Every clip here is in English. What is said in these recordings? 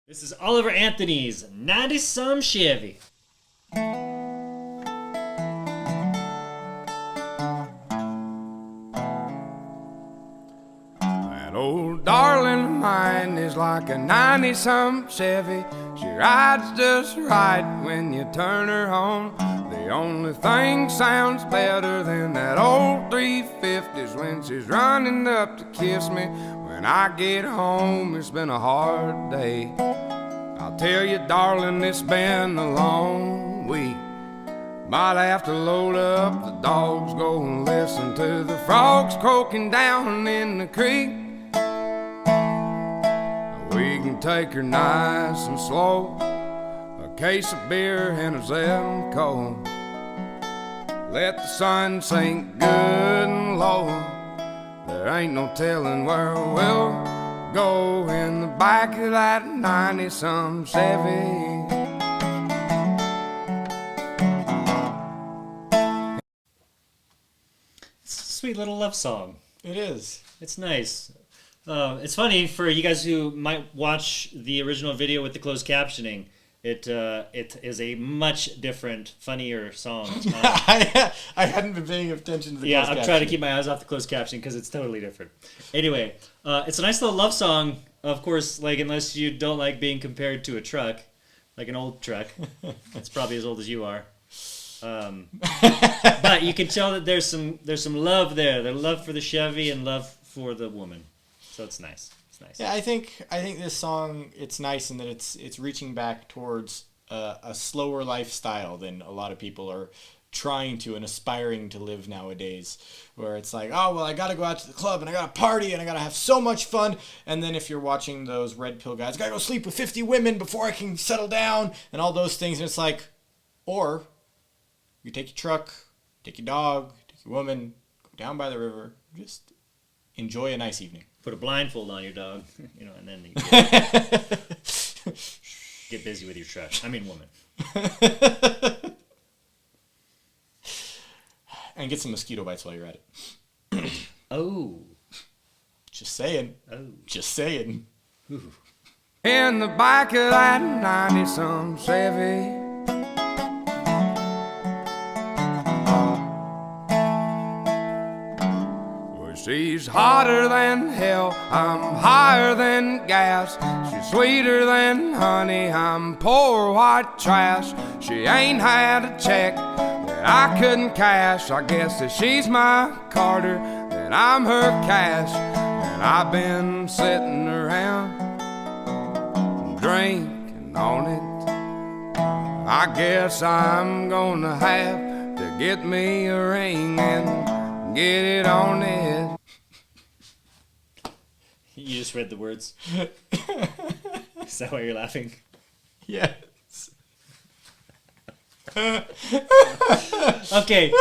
This is Oliver Anthony's 90-some Chevy. That old darling of mine is like a 90-some Chevy. She rides just right when you turn her on. The only thing sounds better than that old 350's when she's running up to kiss me. When I get home, it's been a hard day. I'll tell you, darling, it's been a long week. Might have to load up the dogs, go and listen to the frogs croaking down in the creek. We can take her nice and slow, a case of beer and a Zemco. Let the sun sink good and low. There ain't no telling where we'll go in the back of that 90-some Chevy. It's a sweet little love song. It is. It's nice. It's funny for you guys who might watch the original video with the closed captioning. It is a much different, funnier song. I hadn't been paying attention to the Yeah, closed I'm trying to captioning. keep my eyes off the closed captioning because it's totally different. Anyway, it's a nice little love song. Of course, like unless you don't like being compared to a truck, like an old truck. It's probably as old as you are. But you can tell that there's some love there. There's love for the Chevy and love for the woman. So it's nice. It's nice. Yeah, I think this song, it's nice in that it's reaching back towards a slower lifestyle than a lot of people are trying to and aspiring to live nowadays, where it's like, oh well, I gotta go out to the club and I gotta party and I gotta have so much fun, and then if you're watching those red pill guys, I gotta go sleep with 50 women before I can settle down and all those things, and it's like, or you take your truck, take your dog, take your woman, go down by the river, just enjoy a nice evening. Put a blindfold on your dog, and then you get busy with your truck. I mean, woman. And get some mosquito bites while you're at it. Oh. Just saying. Oh. Just saying. Ooh. In the back of that 90-some Chevy. Well, she's hotter than hell, I'm higher than gas. She's sweeter than honey, I'm poor white trash. She ain't had a check that I couldn't cash. I guess that she's my Carter, that I'm her cash. And I've been sitting around drinking on it. I guess I'm gonna have to get me a ring and get it on it. You just read the words. Is that why you're laughing? Yes. Okay.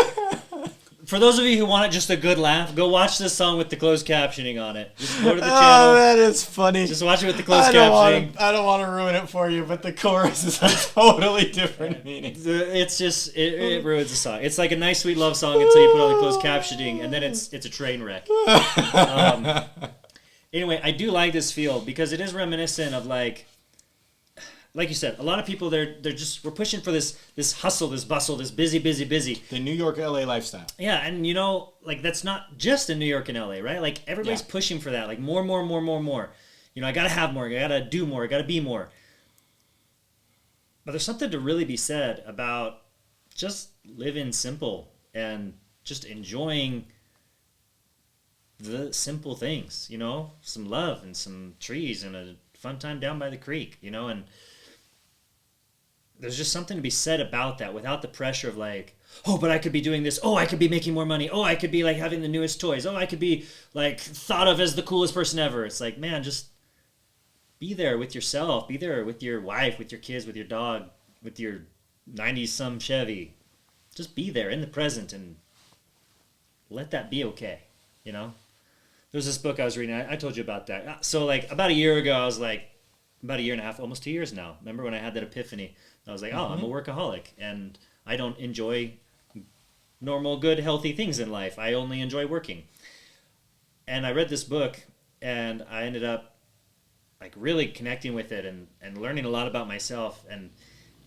For those of you who want just a good laugh, go watch this song with the closed captioning on it. Just go to the Oh, channel. that is funny. Just watch it with the closed I captioning. don't want to ruin it for you, but the chorus is a totally different meaning. It's just it ruins the song. It's like a nice sweet love song until you put on the closed captioning, and then it's a train wreck. Anyway, I do like this feel because it is reminiscent of like you said, a lot of people we're pushing for this hustle, this bustle, this busy. The New York LA lifestyle. Yeah, and like that's not just in New York and LA, right? Like everybody's pushing for that, like more. I gotta have more, I gotta do more, I gotta be more. But there's something to really be said about just living simple and just enjoying the simple things, some love and some trees and a fun time down by the creek, and there's just something to be said about that without the pressure of like, oh, but I could be doing this. Oh, I could be making more money. Oh, I could be like having the newest toys. Oh, I could be like thought of as the coolest person ever. It's like, man, just be there with yourself. Be there with your wife, with your kids, with your dog, with your 90-some Chevy. Just be there in the present and let that be okay, There's this book I was reading. I told you about that. So like about a year ago, I was like, about a year and a half, almost 2 years now. Remember when I had that epiphany? I was like, oh, I'm a workaholic, and I don't enjoy normal, good, healthy things in life. I only enjoy working. And I read this book, and I ended up like really connecting with it and learning a lot about myself and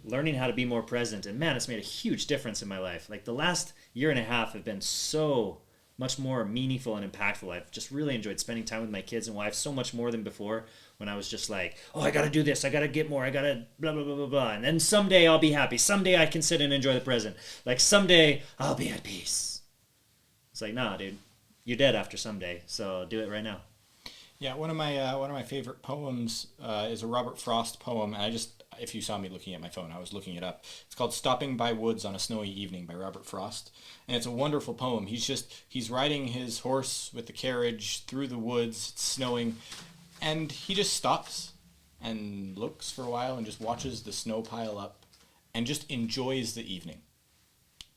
learning how to be more present. And man, it's made a huge difference in my life. Like the last year and a half have been so much more meaningful and impactful. I've just really enjoyed spending time with my kids and wife so much more than before, when I was just like, oh, I gotta do this, I gotta get more, I gotta blah blah blah blah blah, and then someday I'll be happy, someday I can sit and enjoy the present, like someday I'll be at peace. It's like, nah, dude, you're dead after someday, so do it right now. Yeah, one of my favorite poems is a Robert Frost poem, and if you saw me looking at my phone, I was looking it up. It's called "Stopping by Woods on a Snowy Evening" by Robert Frost, and it's a wonderful poem. He's riding his horse with the carriage through the woods. It's snowing, and he just stops and looks for a while and just watches the snow pile up, and just enjoys the evening.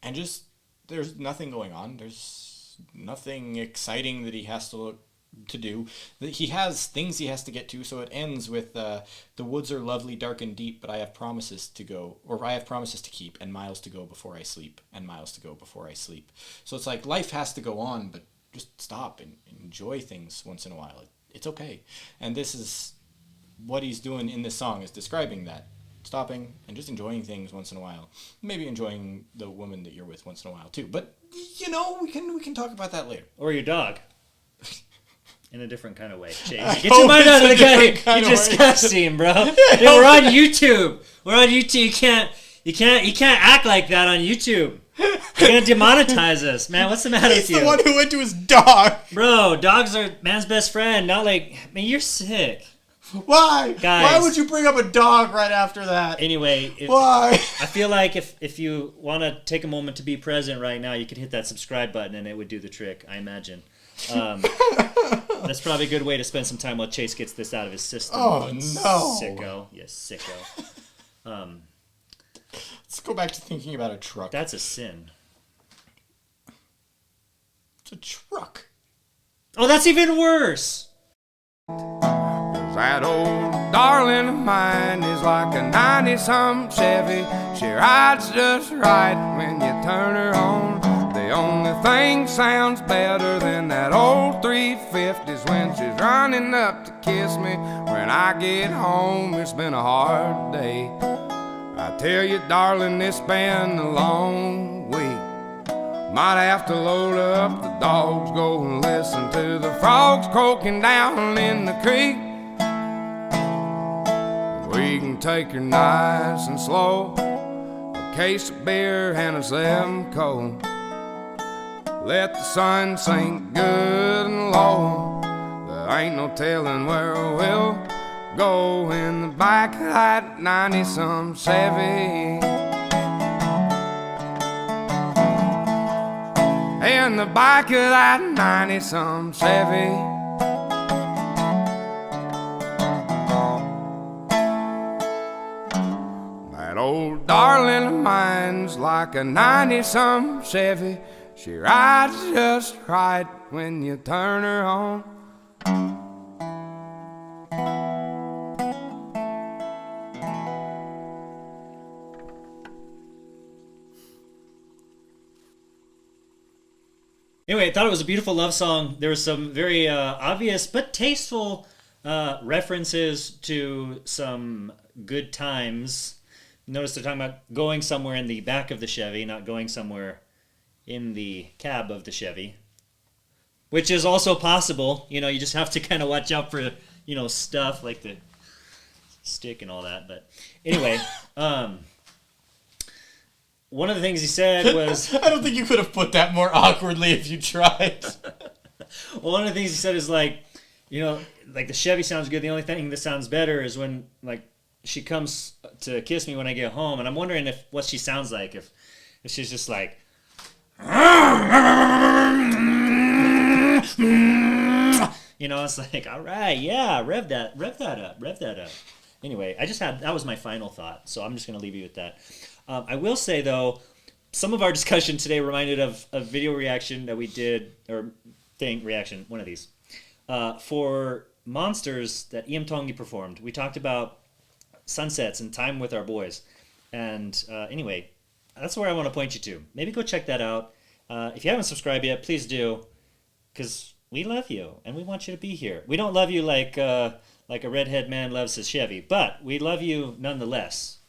And just there's nothing going on. There's nothing exciting that he has to do. He has things he has to get to, so it ends with the woods are lovely, dark and deep, but I have promises to go, or I have promises to keep, and miles to go before I sleep, and miles to go before I sleep. So it's like life has to go on, but just stop and enjoy things once in a while. It's okay. And this is what he's doing in this song, is describing that. Stopping and just enjoying things once in a while. Maybe enjoying the woman that you're with once in a while too. But we can talk about that later. Or your dog. In a different kind of way. Chase, get your mind out of the guy. You're disgusting, bro. Dude, we're on YouTube. We're on YouTube. You can't act like that on YouTube. You're gonna demonetize us, man. What's the matter with you? He's the one who went to his dog. Bro, dogs are man's best friend. Not like, man, you're sick. Why? Guys. Why would you bring up a dog right after that? Anyway, why? I feel like if you want to take a moment to be present right now, you could hit that subscribe button and it would do the trick, I imagine. That's probably a good way to spend some time while Chase gets this out of his system. Oh, no. Sicko. Yes, sicko. Let's go back to thinking about a truck. That's a sin. It's a truck. Oh, that's even worse. That old darling of mine is like a 90-some Chevy. She rides just right when you turn her on. The only thing sounds better than that old 350s when she's running up to kiss me. When I get home, it's been a hard day. I tell you, darling, it's been a long week. Might have to load up the dogs, go and listen to the frogs croaking down in the creek. We can take her nice and slow, a case of beer and a 7 cold. Let the sun sink good and low. There ain't no telling where we'll go in the back of that 90-some Chevy. In the back of that 90-some Chevy. That old darling of mine's like a 90-some Chevy. She rides just right when you turn her on. Anyway, I thought it was a beautiful love song. There was some very obvious but tasteful references to some good times. Notice they're talking about going somewhere in the back of the Chevy, not going somewhere in the cab of the Chevy, which is also possible. You just have to kind of watch out for, stuff like the stick and all that. But anyway, one of the things he said was... I don't think you could have put that more awkwardly if you tried. Well, one of the things he said is like the Chevy sounds good. The only thing that sounds better is when, like, she comes to kiss me when I get home. And I'm wondering what she sounds like. If she's just like... It's like, all right, yeah, rev that up. Anyway, that was my final thought. So I'm just going to leave you with that. I will say, though, some of our discussion today reminded of a video reaction that we did, or reaction, one of these, for Monsters that Iam Tongi performed. We talked about sunsets and time with our boys. And anyway, that's where I want to point you to. Maybe go check that out. If you haven't subscribed yet, please do, because we love you and we want you to be here. We don't love you like like a redhead man loves his Chevy. But we love you nonetheless.